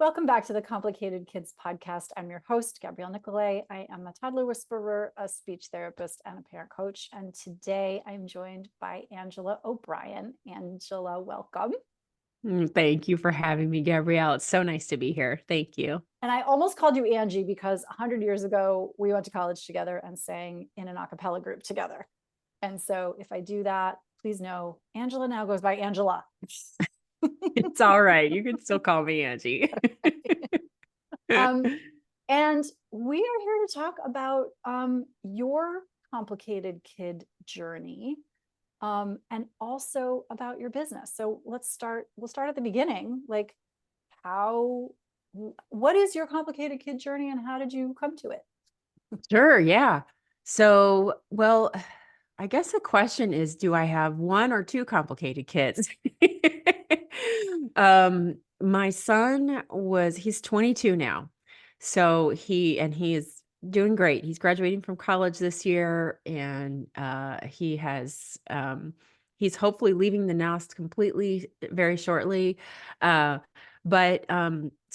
Welcome back to the Complicated Kids podcast. I'm your host, Gabrielle Nicolay. I am a toddler whisperer, a speech therapist, and a parent coach. And today I'm joined by Angela O'Brien. Angela, welcome. Thank you for having me, Gabrielle. It's so nice to be here. Thank you. And I almost called you Angie because 100 years ago, we went to college together and sang in an a cappella group together. And so if I do that, please know Angela now goes by Angela. It's all right. You can still call me Angie. And we are here to talk about your complicated kid journey and also about your business. So we'll start at the beginning. Like what is your complicated kid journey and how did you come to it? Sure. Yeah. So, well, I guess the question is, do I have one or two complicated kids? My son he's 22 now. So he is doing great. He's graduating from college this year, and he's hopefully leaving the nest completely very shortly. So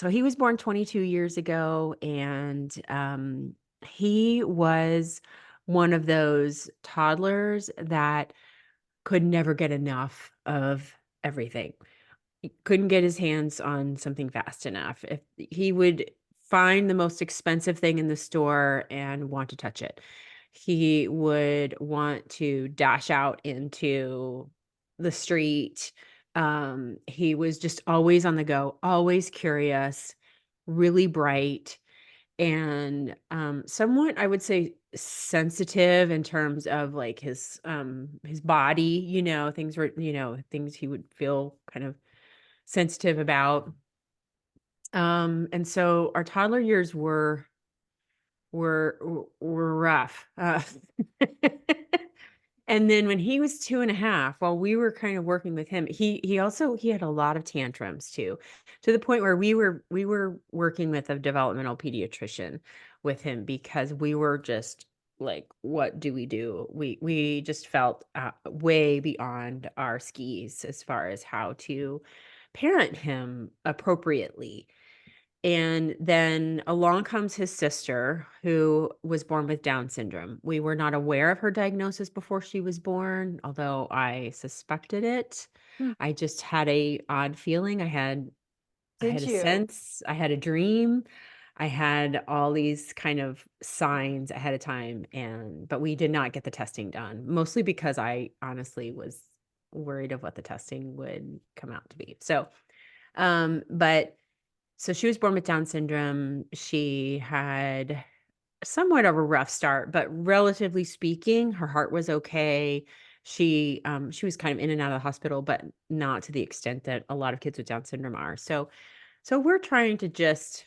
he was born 22 years ago, and he was one of those toddlers that could never get enough of everything. He couldn't get his hands on something fast enough. If he would find the most expensive thing in the store and want to touch it, he would want to dash out into the street. He was just always on the go, always curious, really bright, and somewhat, I would say, sensitive in terms of like his body, things he would feel kind of sensitive about. And so our toddler years were rough. And then when he was 2.5, while we were kind of working with him, he had a lot of tantrums too, to the point where we were working with a developmental pediatrician with him, because we were just like, what do we do? We just felt way beyond our skis as far as how to parent him appropriately. And then along comes his sister, who was born with Down syndrome. We were not aware of her diagnosis before she was born, although I suspected it. Hmm. I just had a odd feeling. I Did had a you? sense, I had a dream. I had all these kind of signs ahead of time, but we did not get the testing done, mostly because I honestly was worried of what the testing would come out to be. So she was born with Down syndrome. She had somewhat of a rough start, but relatively speaking, her heart was okay. She was kind of in and out of the hospital, but not to the extent that a lot of kids with Down syndrome are. So we're trying to just,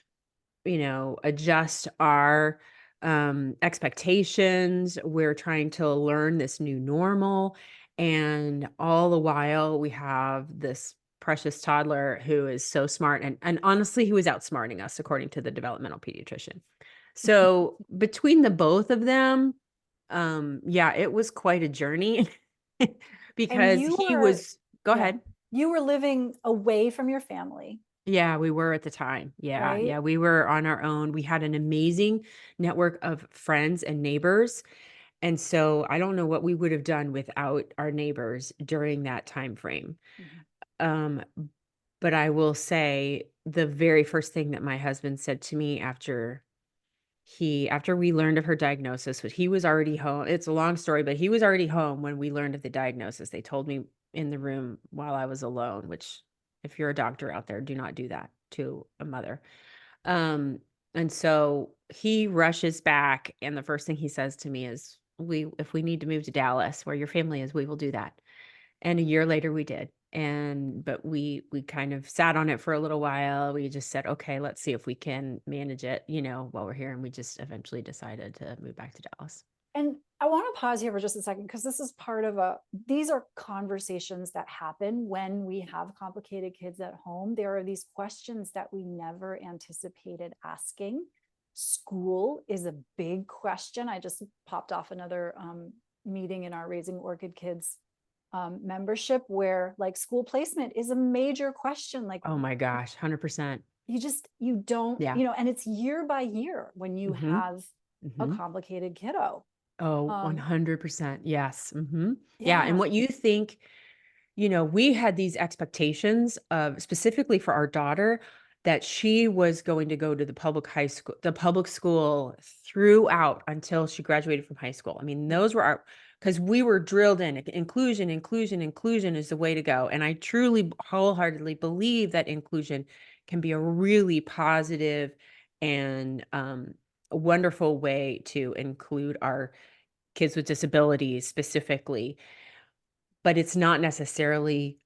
adjust our expectations. We're trying to learn this new normal. And all the while, we have this precious toddler who is so smart. And honestly, he was outsmarting us, according to the developmental pediatrician. So between the both of them, yeah, it was quite a journey. And Because go yeah, ahead. you were living away from your family, Yeah, we were at the time. Yeah, right? yeah, we were on our own. We had an amazing network of friends and neighbors. And so I don't know what we would have done without our neighbors during that time frame. Mhm. Um, but I will say, the very first thing that my husband said to me after we learned of her diagnosis, was he was already home. It's a long story, but he was already home when we learned of the diagnosis. They told me in the room while I was alone, which, if you're a doctor out there, do not do that to a mother. Um, and so he rushes back, and the first thing he says to me is, if we need to move to Dallas, where your family is, we will do that. And a year later we did. But we kind of sat on it for a little while. We just said, okay, let's see if we can manage it, while we're here. And we just eventually decided to move back to Dallas. And I want to pause here for just a second because this is part of these are conversations that happen when we have complicated kids at home. There are these questions that we never anticipated asking. School is a big question. I just popped off another meeting in our Raising Orchid Kids membership where like school placement is a major question. Like, Oh my gosh, 100%. you don't, Yeah. and it's year by year when you Mhm. have a Mhm. complicated kiddo. Oh, Um, 100%. Yes. Mhm. Yeah, and yeah. what you think, we had these expectations of specifically for our daughter that she was going to go to the public school throughout until she graduated from high school. I mean, Mm, those were our because we were drilled in inclusion, inclusion, inclusion is the way to go. And I truly wholeheartedly believe that inclusion can be a really positive and a wonderful way to include our kids with disabilities specifically, but it's not necessarily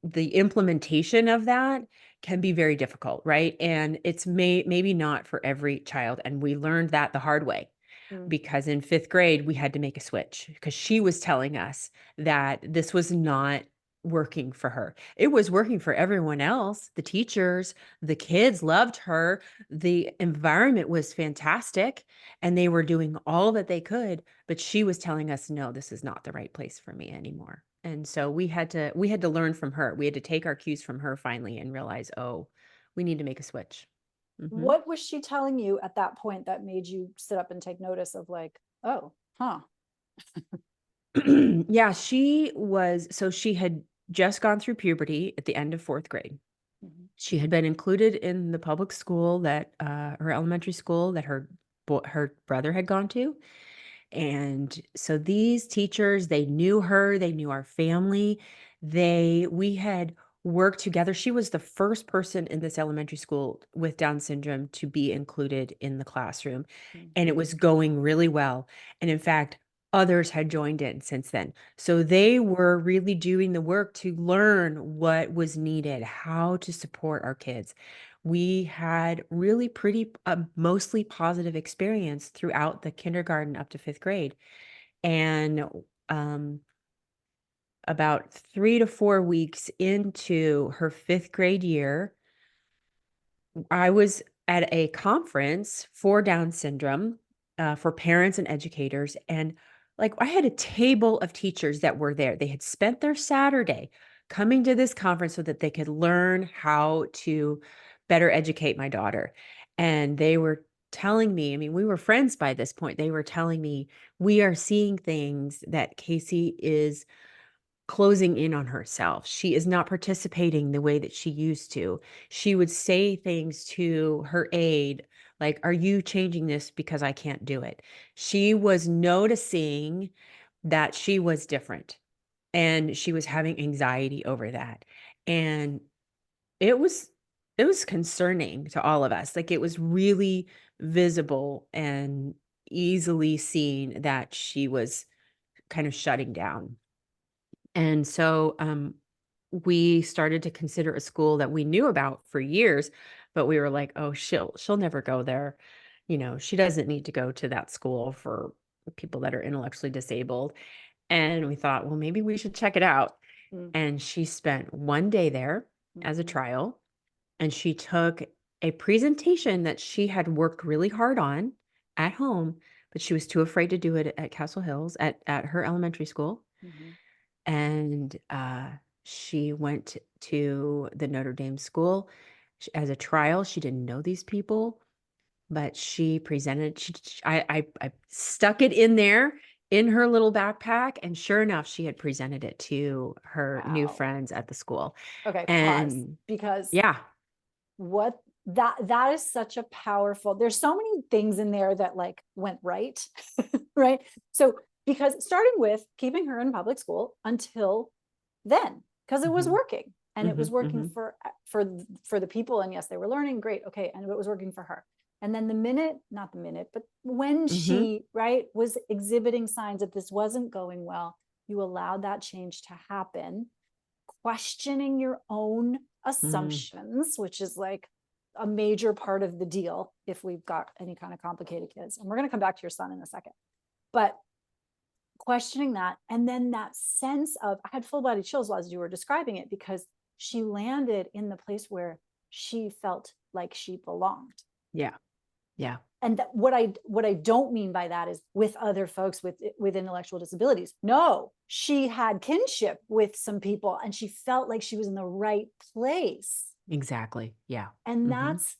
the implementation of that can be very difficult, right? And it's maybe not for every child. And we learned that the hard way mm. because in 5th grade, we had to make a switch because she was telling us that this was not working for her. It was working for everyone else. The teachers, the kids loved her. The environment was fantastic and they were doing all that they could, but she was telling us, "No, this is not the right place for me anymore." And so we had to learn from her. We had to take our cues from her finally and realize, "Oh, we need to make a switch." Mhm. What was she telling you at that point that made you sit up and take notice of like, oh, huh? Yeah, she had just gone through puberty at the end of 4th grade. Mhm, She had been included in the public school her elementary school that her brother had gone to. And so these teachers, they knew her, they knew our family. We had worked together. She was the first person in this elementary school with Down syndrome to be included in the classroom, mm, and it was going really well. And in fact, others had joined in since then. So they were really doing the work to learn what was needed, how to support our kids. We had really pretty mostly positive experience throughout the kindergarten up to 5th grade. And um, about 3 to 4 weeks into her 5th grade year, I was at a conference for Down syndrome, for parents and educators, and, like, I had a table of teachers that were there. They had spent their Saturday coming to this conference so that they could learn how to better educate my daughter, and they were telling me, I mean, we were friends by this point. They were telling me, "We are seeing things that Casey is closing in on herself. She is not participating the way that she used to. She would say things to her aide like, "Are you changing this because I can't do it?" She was noticing that she was different and she was having anxiety over that. And it was it was concerning to all of us. Like it was really visible and easily seen that she was kind of shutting down. And so, we started to consider a school that we knew about for years, but we were like, "Oh, she'll never go there. She doesn't need to go to that school for people that are intellectually disabled." And we thought, "Well, maybe we should check it out." mm, And she spent one day there as a mhm, trial, and she took a presentation that she had worked really hard on at home, but she was too afraid to do it at Castle Hills at her elementary school. mhm. And, she went to the Notre Dame school as a trial. She didn't know these people, but she presented I stuck it in there in her little backpack, and sure enough, she had presented it to her new Wow. friends at the school. Okay, pause, And because yeah. what that is such a powerful, there's so many things in there that like went right. Right. So because starting with keeping her in public school until then, because it was Mhm. working, and it was Mhm, working mhm, for the people, and yes, they were learning, great, okay, and it was working for her. And then the minute, not the minute, but when mhm, she, right, was exhibiting signs that this wasn't going well, you allowed that change to happen, questioning your own mm, assumptions, which is like a major part of the deal if we've got any kind of complicated kids. And we're going to come back to your son in a second. But questioning that, and then that sense of, I had full body chills as you were describing it, because she landed in the place where she felt like she belonged. yeah, yeah, And that, what I don't mean by that is with other folks with intellectual disabilities. No, she had kinship with some people and she felt like she was in the right place. Exactly. Yeah. And Mhm. that's,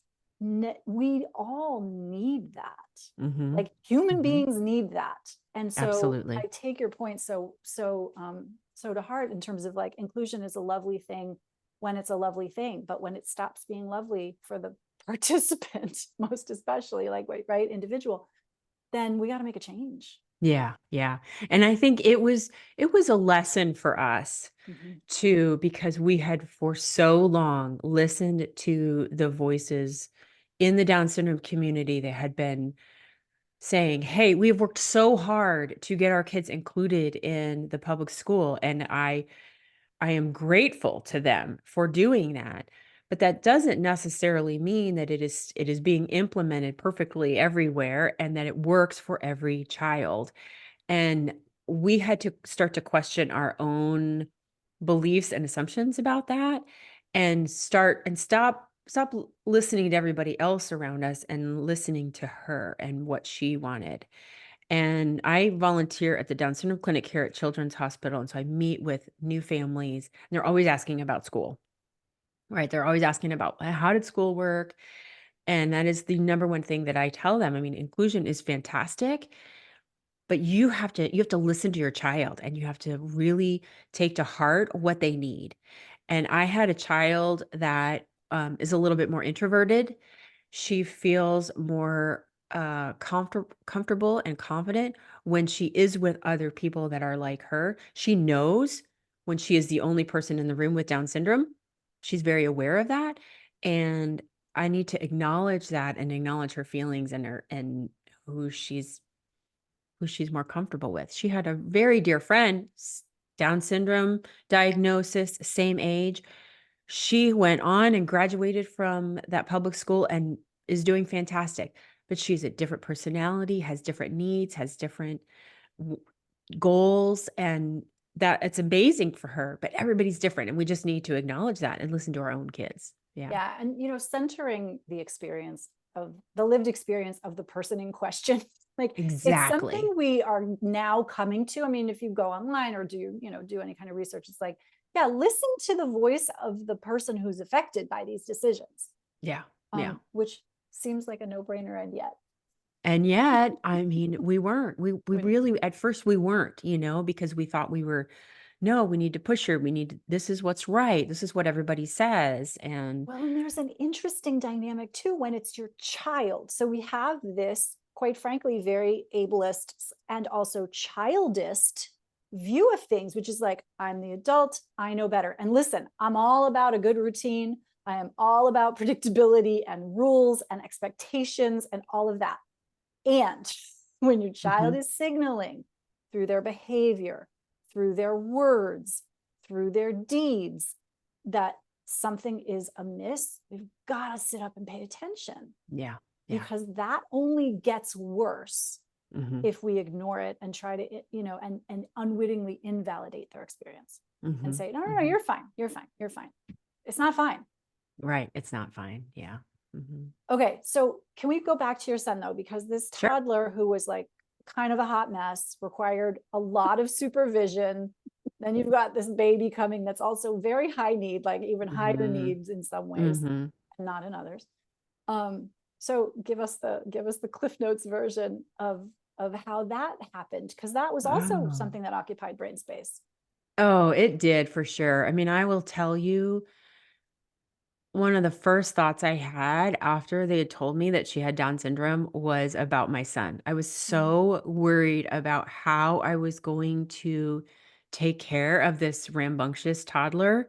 we all need that. Mhm. Like human Mhm. beings need that. And so I Absolutely. take your point so to heart, in terms of like inclusion is a lovely thing when it's a lovely thing, but when it stops being lovely for the participant, most especially like, right, individual, then we got to make a change. Yeah, yeah. And I think it was a lesson for us Mhm. too, because we had for so long listened to the voices in the Down syndrome community that had been saying, "Hey, we've worked so hard to get our kids included in the public school." And I am grateful to them for doing that. But that doesn't necessarily mean that it is being implemented perfectly everywhere and that it works for every child. And we had to start to question our own beliefs and assumptions about that and stop listening to everybody else around us and listening to her and what she wanted. And I volunteer at the Down syndrome clinic here at Children's Hospital, and so I meet with new families, and they're always asking about school, right? They're always asking about, how did school work?" And that is the number one thing that I tell them. I mean, inclusion is fantastic, but you have to listen to your child, and you have to really take to heart what they need. And I had a child that, is a little bit more introverted. She feels more, comfortable and confident when she is with other people that are like her. She knows when she is the only person in the room with Down syndrome. She's very aware of that, and I need to acknowledge that and acknowledge her feelings and her and who she's more comfortable with. She had a very dear friend, Down syndrome diagnosis, same age. She went on and graduated from that public school and is doing fantastic. But she's a different personality, has different needs, has different w- goals, and that it's amazing for her. But everybody's different, and we just need to acknowledge that and listen to our own kids. Yeah, Yeah. And, centering the experience of the lived experience of the person in question, like it's exactly. something we are now coming to. I mean, if you go online or do any kind of research, it's like, yeah, listen to the voice of the person who's affected by these decisions, Yeah, yeah. which seems like a no brainer. And yet, And yet, I mean, we weren't. We when, really at first we weren't, because we thought we were, no, we need to push her. This is what's right. This is what everybody says. And well, and there's an interesting dynamic too when it's your child. So we have this, quite frankly, very ableist and also childist view of things, which is like, I'm the adult, I know better. And listen, I'm all about a good routine. I am all about predictability and rules and expectations and all of that. And when your child mhm, is signaling through their behavior, through their words, through their deeds, that something is amiss, we've got to sit up and pay attention, yeah, yeah. because that only gets worse hmm if we ignore it and try to, and unwittingly invalidate their experience and hmm say, no, no, no, hmm you're fine. You're fine. You're fine. It's not fine. Right. It's not fine. Yeah. hmm Okay, so can we go back to your son though? Because this Sure. toddler who was like kind of a hot mess required a lot of supervision. Then you've got this baby coming that's also very high need, like even higher hmm needs in some ways, hmm and not in others. Um, so give us the Cliff Notes version of how that happened, because that was also Oh. something that occupied brain space. Oh, it did for sure. I mean, I will tell you, one of the first thoughts I had after they had told me that she had Down syndrome was about my son. I was Mm, so worried about how I was going to take care of this rambunctious toddler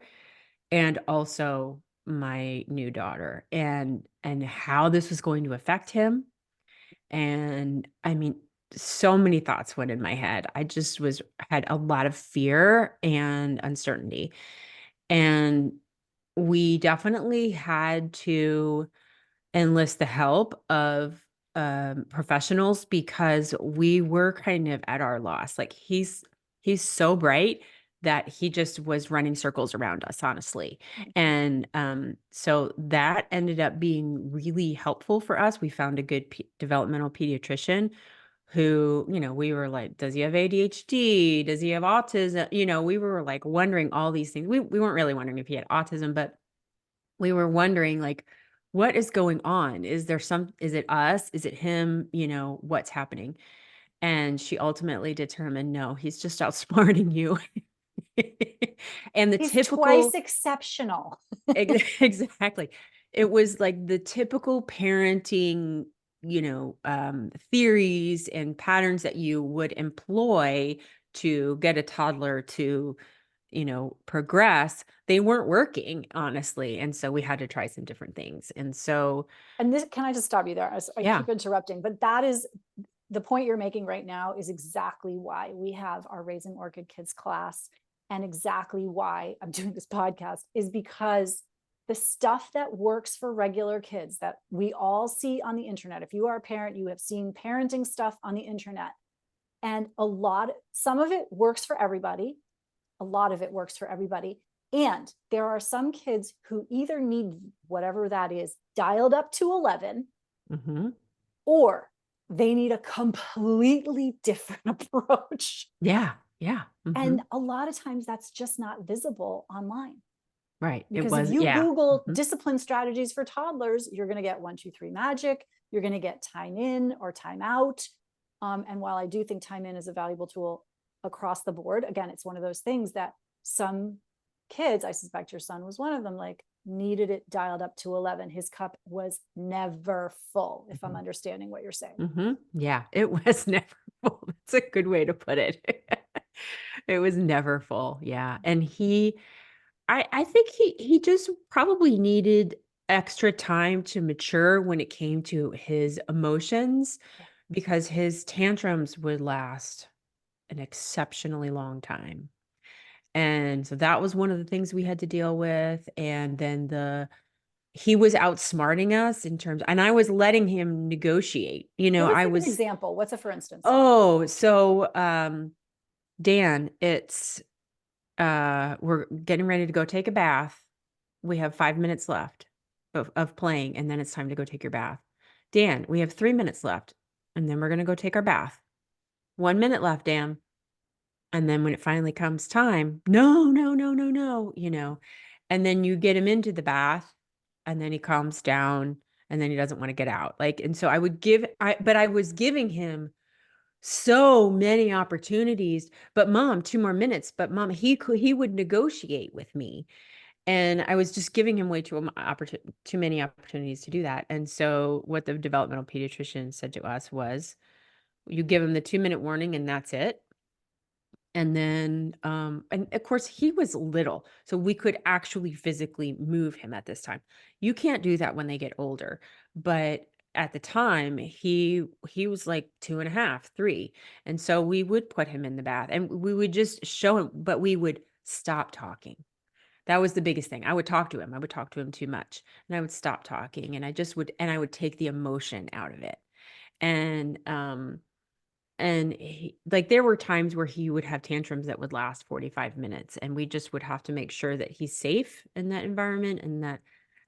and also my new daughter and how this was going to affect him. And I mean, so many thoughts went in my head. I just had a lot of fear and uncertainty. And we definitely had to enlist the help of, professionals because we were kind of at our loss. Like, he's so bright that he just was running circles around us, honestly. mhm. And, so that ended up being really helpful for us. We found a good developmental pediatrician who, we were like, "Does he have ADHD? Does he have autism?" We were, like, wondering all these things. We weren't really wondering if he had autism, but we were wondering, like, what is going on? Is it us? Is it him? What's happening? And she ultimately determined, no, he's just outsmarting you. And the He's twice typical exceptional. exactly. It was like the typical parenting, theories and patterns that you would employ to get a toddler to, progress. They weren't working, honestly. And so we had to try some different things. And so, And this, can I just stop you there? I yeah. keep interrupting, but that is the point you're making right now is exactly why we have our Raising Orchid Kids class, and exactly why I'm doing this podcast is because the stuff that works for regular kids that we all see on the internet. If you are a parent, you have seen parenting stuff on the internet, and some of it works for everybody. A lot of it works for everybody. And there are some kids who either need whatever that is dialed up to 11, Hmm. or they need a completely different approach. Yeah. Yeah. Hmm. And a lot of times that's just not visible online. Right. It Because if was, you yeah. Google Hmm. discipline strategies for toddlers, you're going to get 1, 2, 3 magic. You're going to get time in or time out. And while I do think time in is a valuable tool across the board, again, it's one of those things that some kids, I suspect your son was one of them, like needed it dialed up to 11. His cup was never full, if I'm understanding what you're saying. Hmm. Yeah. It was never full. That's a good way to put it. It was never full. Yeah. And I think he just probably needed extra time to mature when it came to his emotions, Yeah. because his tantrums would last an exceptionally long time. And so that was one of the things we had to deal with. And then he was outsmarting us in terms, and I was letting him negotiate. Give us I a good was, example. What's a for instance? oh, so Dan, we're getting ready to go take a bath. We have 5 minutes left of playing, and then it's time to go take your bath. Dan, we have 3 minutes left, and then we're gonna go take our bath. 1 minute left, Dan. And then when it finally comes time, no, no, no, no, no, and then you get him into the bath, and then he calms down, and then he doesn't want to get out. Like, and so but I was giving him so many opportunities. But mom, 2 more minutes. But mom, he would negotiate with me, and I was just giving him way too many opportunities to do that. And so what the developmental pediatrician said to us was, you give him the 2-minute warning, and that's it. And then, and of course, he was little, so we could actually physically move him at this time. You can't do that when they get older, but at the time, he was like 2.5, 3, and so we would put him in the bath, and we would just show him, but we would stop talking. That was the biggest thing. I would talk to him. I would talk to him too much, and I would stop talking, and I would take the emotion out of it. And, like, there were times where he would have tantrums that would last 45 minutes, and we just would have to make sure that he's safe in that environment,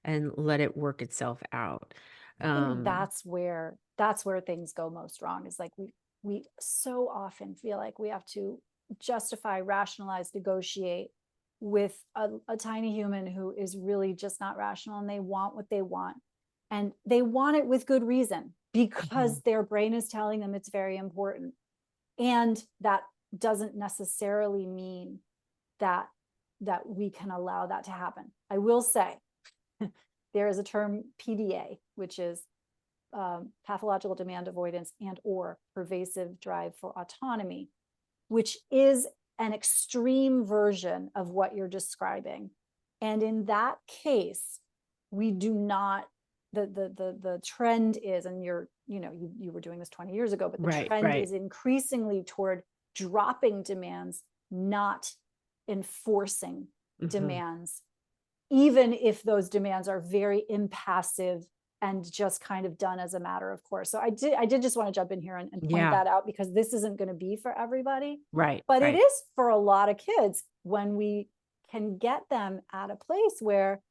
and let it work itself out. I think Um, that's where things go most wrong, is like we so often feel like we have to justify, rationalize, negotiate with a tiny human who is really just not rational, and they want what they want, and they want it with good reason mhm, because their brain is telling them it's very important. And that doesn't necessarily mean that we can allow that to happen. I will say there is a term PDA, which is pathological demand avoidance and or pervasive drive for autonomy, which is an extreme version of what you're describing. And in that case, we do not, the trend is, and you were doing this 20 years ago, but the right, trend right. is increasingly toward dropping demands, not enforcing Mhm. demands, even if those demands are very impassive and just kind of done as a matter of course. So I did just want to jump in here and point Yeah, that out, because this isn't going to be for everybody, right, but it right. is for a lot of kids when we can get them at a place where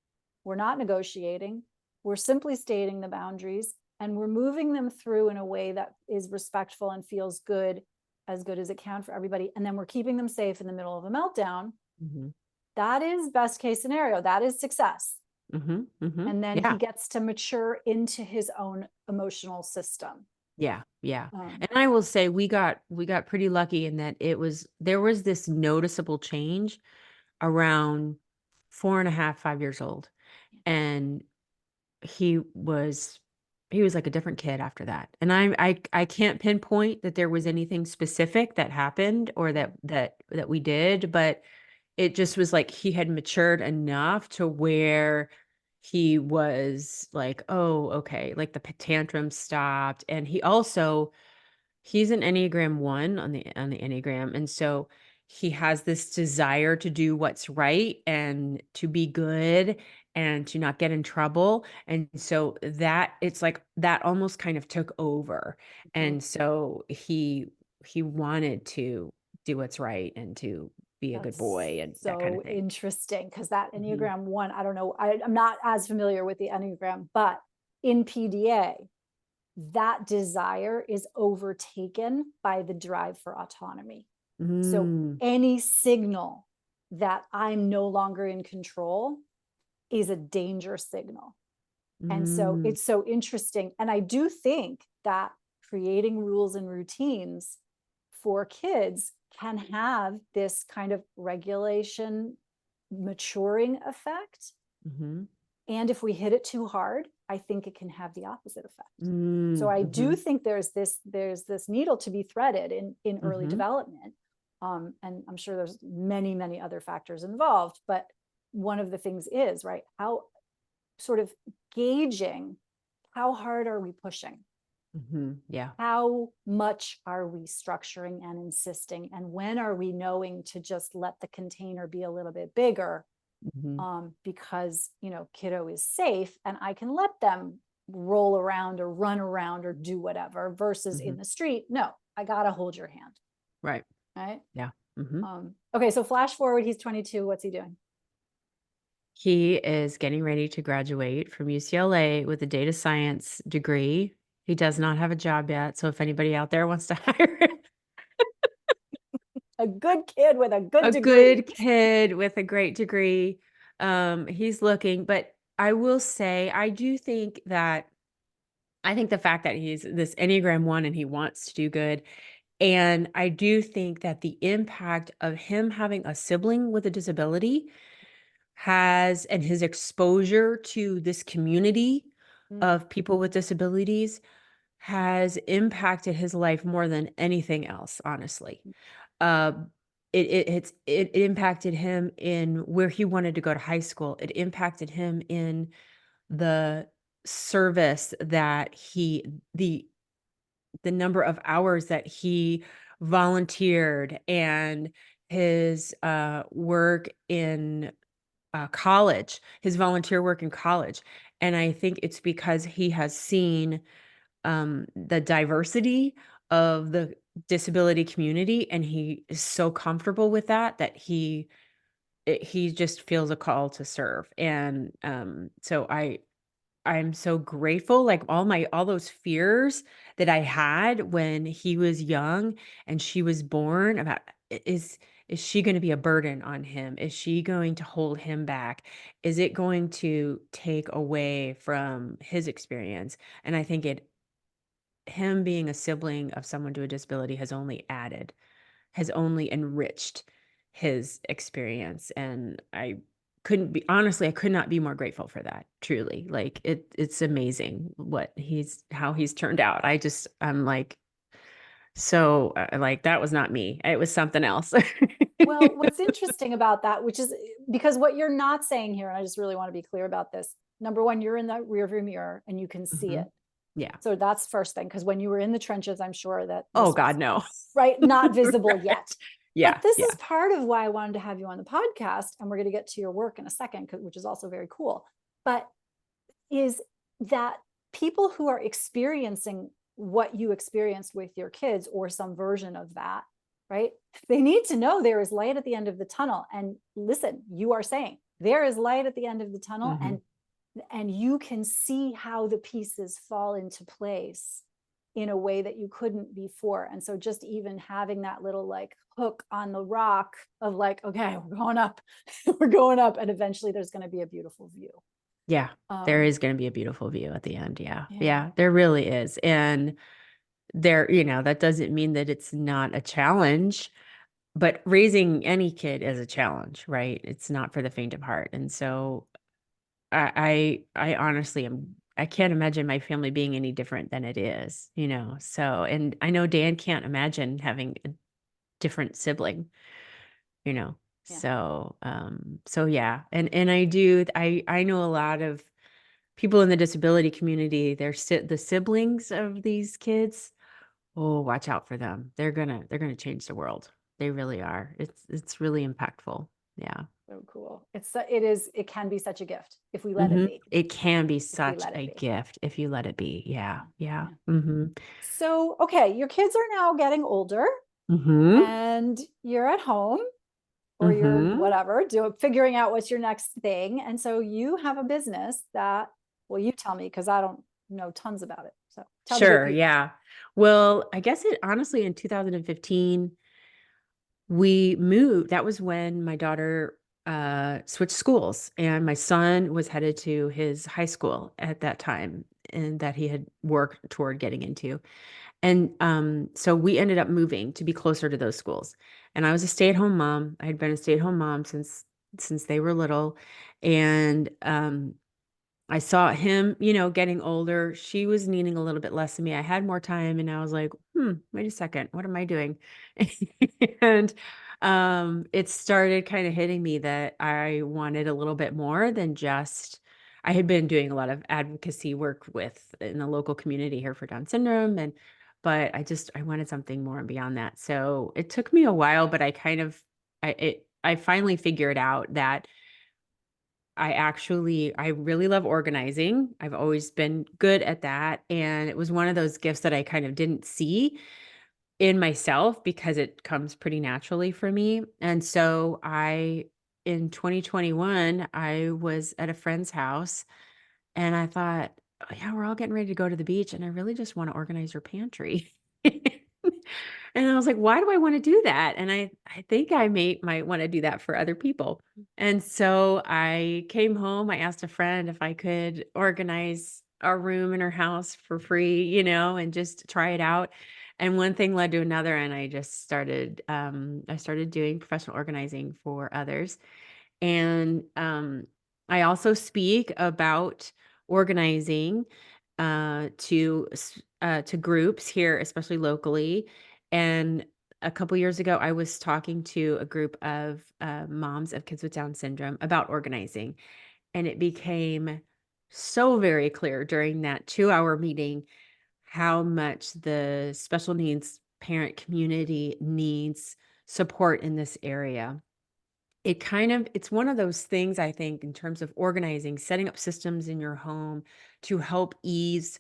we're not negotiating, we're simply stating the boundaries, and we're moving them through in a way that is respectful and feels good, as good as it can for everybody. And then we're keeping them safe in the middle of a meltdown. Mhm, That is best case scenario. That is success. And then he Yeah. gets to mature into his own emotional system. Yeah, yeah. Um, And I will say we got pretty lucky in that there was this noticeable change around 4 and a half, 5 years old. And he was he was like a different kid after that. And I can't pinpoint that there was anything specific that happened or that we did, but it just was like he had matured enough to where he was like, "Oh, okay." Like the tantrum stopped, and he's an Enneagram 1 on the Enneagram, and so he has this desire to do what's right and to be good and to not get in trouble, and so that it's like that almost kind of took over, mhm. and so he wanted to do what's right and to be a good That's boy and that kind of so thing. interesting because that Mhm. Enneagram one, I don't know, I'm not as familiar with the Enneagram, but in PDA, that desire is overtaken by the drive for autonomy. So Mm. any signal that I'm no longer in control is a danger signal. And so Mm. it's so interesting. And I do think that creating rules and routines for kids can have this kind of regulation maturing effect. Mhm. And if we hit it too hard, I think it can have the opposite effect. So Mm. I do Mhm. think there's this needle to be threaded in early Mhm. development. And I'm sure there's many other factors involved, but one of the things is right how sort of gauging how hard are we pushing, Mhm. Yeah. how much are we structuring and insisting, and when are we knowing to just let the container be a little bit bigger, Mhm. because kiddo is safe and I can let them roll around or run around or do whatever, versus in Mhm. the street, no, I gotta hold your hand, Right. right? Yeah. Mhm. Okay, so flash forward, he's 22, what's he doing? He is getting ready to graduate from UCLA with a data science degree. He does not have a job yet, so if anybody out there wants to hire him, A good kid with a good a degree. good kid with a great degree, he's looking, but I will say I think the fact that he's this Enneagram 1 and he wants to do good, and I do think that the impact of him having a sibling with a disability has and his exposure to this community Mm, of people with disabilities has impacted his life more than anything else, honestly. Um, it impacted him in where he wanted to go to high school. It impacted him in the service that the number of hours that he volunteered and his work in college, his volunteer work in college. And I think it's because he has seen the diversity of the disability community and he is so comfortable with that he just feels a call to serve. And so I'm so grateful, like, all those fears that I had when he was young and she was born about is she gonna be a burden on him? Is she going to hold him back? Is it going to take away from his experience? And I think it him being a sibling of someone to a disability has only enriched his experience, and I could not be more grateful for that, truly. Like, it's amazing how he's turned out. I'm like, so, like, that was not me. It was something else. well, what's interesting about that, which is because what you're not saying here, and I just really want to be clear about this, number one, you're in the rearview mirror and you can see it. Mhm. Yeah. So that's first thing, because when you were in the trenches, I'm sure that Oh this was god, no. right, not visible yet. Right. Yeah, But this is yeah. part of why I wanted to have you on the podcast, and we're going to get to your work in a second, which is also very cool. But is that people who are experiencing what you experienced with your kids or some version of that, right? They need to know there is light at the end of the tunnel. And listen, you are saying there is light at the end of the tunnel, Mhm. and you can see how the pieces fall into place in a way that you couldn't before. And so just even having that little like hook on the rock of like, okay, we're going up, we're going up, and eventually there's going to be a beautiful view. Yeah. There Um, is going to be a beautiful view at the end. Yeah. yeah, Yeah. There really is. And there, that doesn't mean that it's not a challenge, but raising any kid is a challenge, right? It's not for the faint of heart. And so I honestly I can't imagine my family being any different than it is. So, and I know Dan can't imagine having a different sibling, you know. yeah. So yeah. And I know a lot of people in the disability community, the siblings of these kids. Oh, watch out for them. They're gonna change the world. They really are. It's really impactful. Yeah. So cool. It can be such a gift if we let it be, It can be if we such let it a be. gift if you let it be. Yeah. Yeah. Yeah. Yeah. Mhm. So, okay, your kids are now getting older Mhm. and you're at home or you're Mhm. whatever, figuring out what's your next thing. And so you have a business that, well, you tell me because I don't know tons about it. So tell the good Sure, people. yeah. Well, I guess it honestly in 2015 we moved. That was when my daughter switched schools and my son was headed to his high school at that time and that he had worked toward getting into. And so we ended up moving to be closer to those schools. And I was a stay-at-home mom. I had been a stay-at-home mom since they were little. And I saw him, getting older. She was needing a little bit less of me. I had more time and I was like, wait a second, what am I doing? And it started kind of hitting me that I wanted a little bit more than just I had been doing a lot of advocacy work with in the local community here for Down syndrome but I wanted something more beyond that. So it took me a while, but I finally figured out that I really love organizing. I've always been good at that, and it was one of those gifts that I kind of didn't see in myself because it comes pretty naturally for me. And so I in 2021, I was at a friend's house and I thought, "Oh, yeah, we're all getting ready to go to the beach, and I really just wanna organize your pantry." And I was like, "Why do I wanna do that?" And I think I might wanna do that for other people. And so I came home, I asked a friend if I could organize our room in her house for free, and just try it out. And one thing led to another, and I started doing professional organizing for others. And, I also speak about organizing, to groups here, especially locally. And a couple years ago, I was talking to a group of, moms of kids with Down syndrome about organizing, and it became so very clear during that 2-hour meeting how much the special needs parent community needs support in this area. It's one of those things I think in terms of organizing, setting up systems in your home to help ease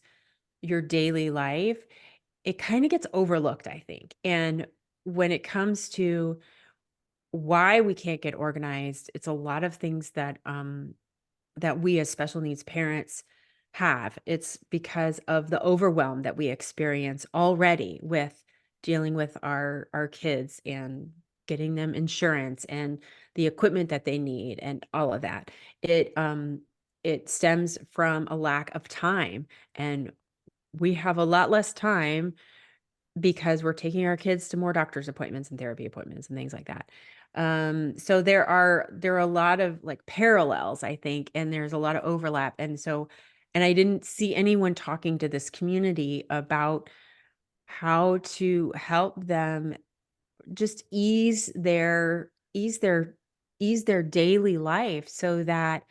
your daily life. It kind of gets overlooked, I think. And when it comes to why we can't get organized, it's a lot of things that we as special needs parents have. It's because of the overwhelm that we experience already with dealing with our kids and getting them insurance and the equipment that they need and all of that. It stems from a lack of time, and we have a lot less time because we're taking our kids to more doctor's appointments and therapy appointments and things like that. So there are a lot of like parallels, I think, and there's a lot of overlap. And I didn't see anyone talking to this community about how to help them just ease their daily life so that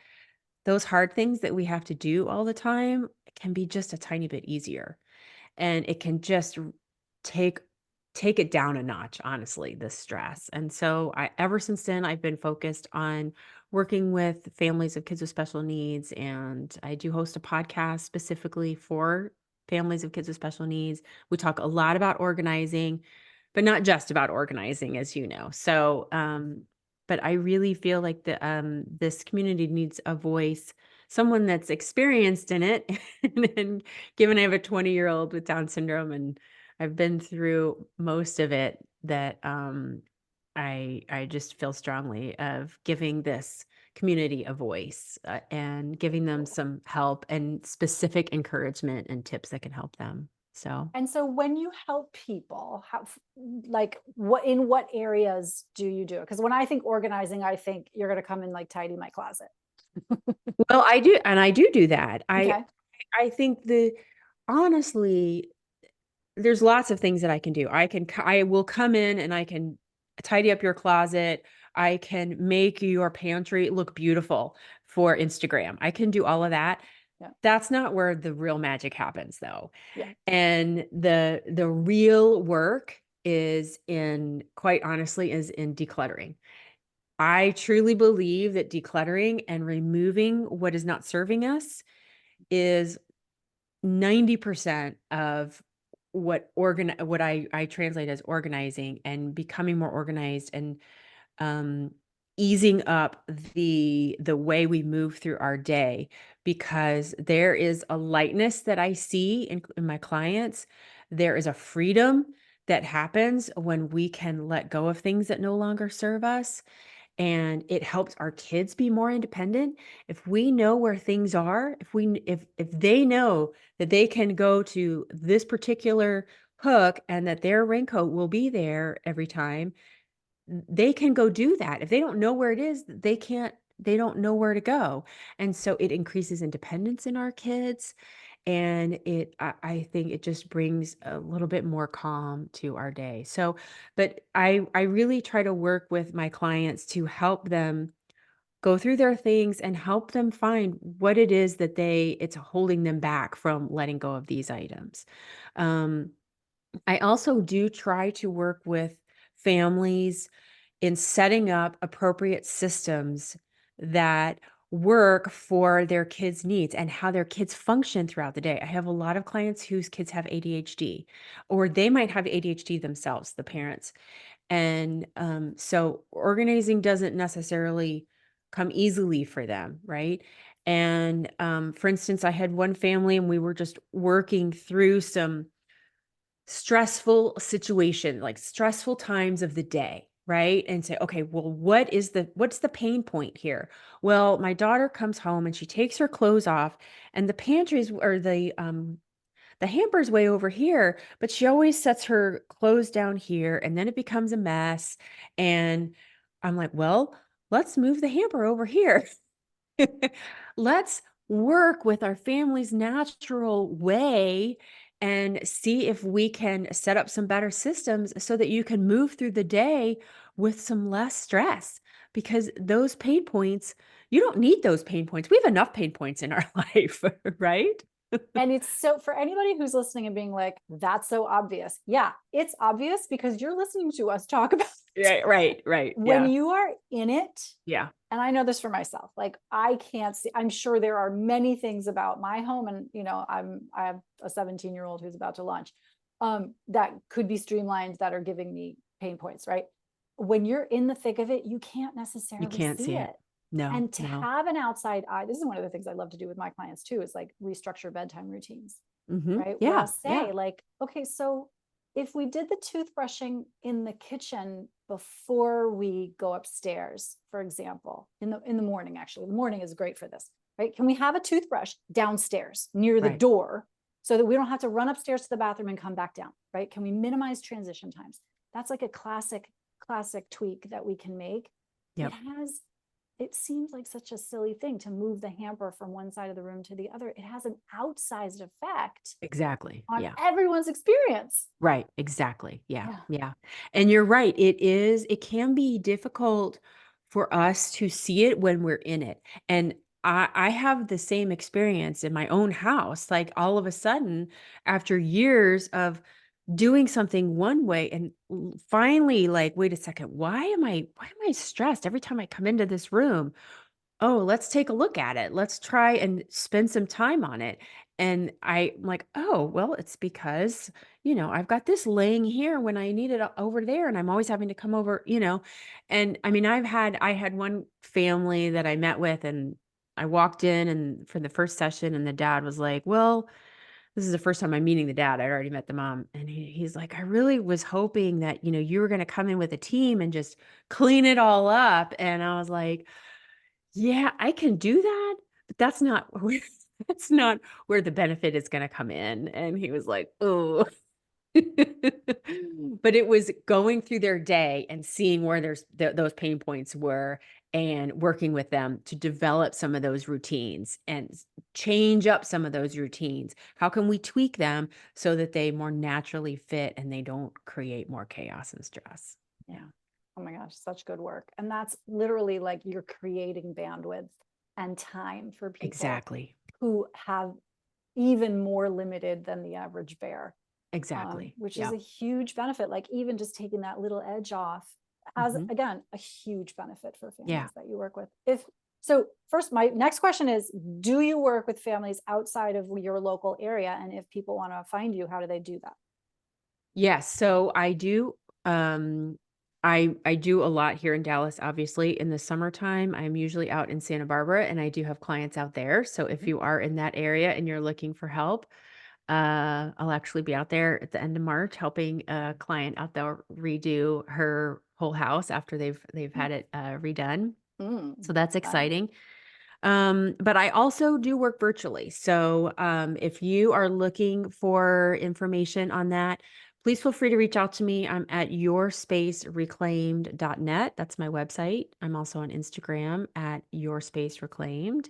those hard things that we have to do all the time can be just a tiny bit easier and it can just take take it down a notch, honestly, the stress. And so I ever since then I've been focused on working with families of kids with special needs, and I do host a podcast specifically for families of kids with special needs. We talk a lot about organizing, but not just about organizing, as you know. But I really feel like this community needs a voice, someone that's experienced in it. And given I have a 20-year-old with Down syndrome and I've been through most of it, that I just feel strongly of giving this community a voice, and giving them some help and specific encouragement and tips that can help them. So, And so when you help people, like what in what areas do you do it? Because when I think organizing, I think you're going to come and like tidy my closet. well, I do that. Okay. I think honestly, there's lots of things that I can do. I will come in and I can tidy up your closet. I can make your pantry look beautiful for Instagram. I can do all of that. Yeah. That's not where the real magic happens though. Yeah. And the real work is in, quite honestly, is in decluttering. I truly believe that decluttering and removing what is not serving us is 90% of what I translate as organizing and becoming more organized and um, easing up the way we move through our day, because there is a lightness that I see in my clients. There is a freedom that happens when we can let go of things that no longer serve us, and it helps our kids be more independent. If we know where things are, if they know that they can go to this particular hook and that their raincoat will be there every time, they can go do that. If they don't know where it is, they don't know where to go. And so it increases independence in our kids, and I think it just brings a little bit more calm to our day. So, but I really try to work with my clients to help them go through their things and help them find what it is that it's holding them back from letting go of these items. Um, I also do try to work with families in setting up appropriate systems that work for their kids' needs and how their kids function throughout the day. I have a lot of clients whose kids have ADHD, or they might have ADHD themselves, the parents. And so organizing doesn't necessarily come easily for them, right? And for instance, I had one family and we were just working through some stressful situation, like stressful times of the day, right? And say, okay, well, what's the pain point here? Well, my daughter comes home and she takes her clothes off, and the pantries or the hamper's way over here, but she always sets her clothes down here and then it becomes a mess. And I'm like, well, let's move the hamper over here. Let's work with our family's natural way and see if we can set up some better systems so that you can move through the day with some less stress. Because those pain points, you don't need those pain points. We have enough pain points in our life, right? And it's so, for anybody who's listening and being like, that's so obvious. Yeah, it's obvious because you're listening to us talk about it. Right. When Yeah. you are in it, Yeah. and I know this for myself, like I can't see, I'm sure there are many things about my home, and I have a 17-year-old who's about to launch, that could be streamlined, that are giving me pain points, right? When you're in the thick of it, you can't You necessarily can't see see it. it. No, And to no. have an outside eye, this is one of the things I love to do with my clients too, is like restructure bedtime routines, right? Where I'll Yeah. say, Yeah. like, okay, so if we did the toothbrushing in the kitchen before we go upstairs, for example, in the morning, actually, the morning is great for this, right? Can we have a toothbrush downstairs near the Right. door so that we don't have to run upstairs to the bathroom and come back down, right? Can we minimize transition times? That's like a classic tweak that we can make. It Yep. has it seems like such a silly thing to move the hamper from one side of the room to the other. It has an outsized effect Exactly. on Yeah. everyone's experience. Right. Exactly. Yeah. Yeah. Yeah. And you're right. It can be difficult for us to see it when we're in it. And I have the same experience in my own house. Like all of a sudden, after years of doing something one way and finally like, wait a second, why am I stressed every time I come into this room? Oh, let's take a look at it. Let's try and spend some time on it. And I'm like, oh, well, it's because, I've got this laying here when I need it over there. And I'm always having to come over. And I mean, I had one family that I met with, and I walked in and for the first session, and the dad was like, well, this is the first time I'm meeting the dad. I'd already met the mom. And he's like, I really was hoping that, you were going to come in with a team and just clean it all up. And I was like, Yeah, I can do that, but that's not where that's not where the benefit is gonna come in. And he was like, "Oh." But it was going through their day and seeing where those pain points were and working with them to develop some of those routines and change up some of those routines. How can we tweak them so that they more naturally fit and they don't create more chaos and stress? Yeah, Yeah. Oh my gosh, such good work. And that's literally like you're creating bandwidth and time for people exactly. who have even more limited than the average bear, Exactly. which is Yeah. a huge benefit. Like even just taking that little edge off has, Mhm. again, a huge benefit for Yeah. families that you work with. If so, first, my next question is, do you work with families outside of your local area? And if people want to find you, how do they do that? Yes, so I do, I do a lot here in Dallas, obviously. In the summertime, I'm usually out in Santa Barbara, and I do have clients out there. So if Mhm. you are in that area and you're looking for help, I'll actually be out there at the end of March helping a client out there redo her whole house after they've had it, redone. Mm, So that's wow. exciting. But I also do work virtually. So if you are looking for information on that, please feel free to reach out to me. I'm at yourspacereclaimed.net. That's my website. I'm also on Instagram at yourspacereclaimed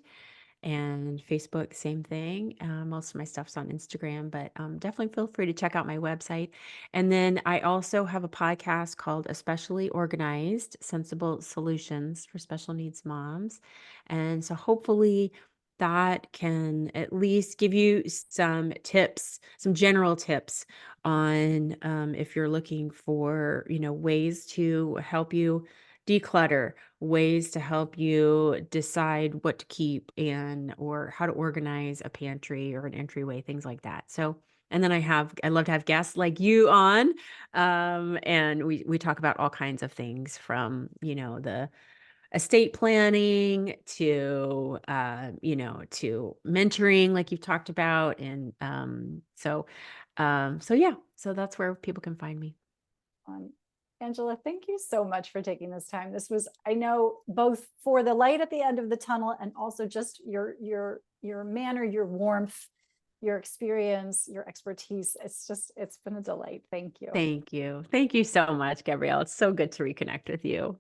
and Facebook, same thing. Most of my stuff's on Instagram, but definitely feel free to check out my website. And then I also have a podcast called Especially Organized Sensible Solutions for Special Needs Moms. And so hopefully that can at least give you some tips, some general tips on if you're looking for, ways to help you declutter, ways to help you decide what to keep and or how to organize a pantry or an entryway, things like that. So, and then I love to have guests like you on, and we talk about all kinds of things from the estate planning to to mentoring, like you've talked about, and so yeah, so that's where people can find me. Um, Angela, thank you so much for taking this time. This was, I know, both for the light at the end of the tunnel and also just your manner, your warmth, your experience, your expertise. It's been a delight. Thank you. Thank you so much, Gabrielle. It's so good to reconnect with you.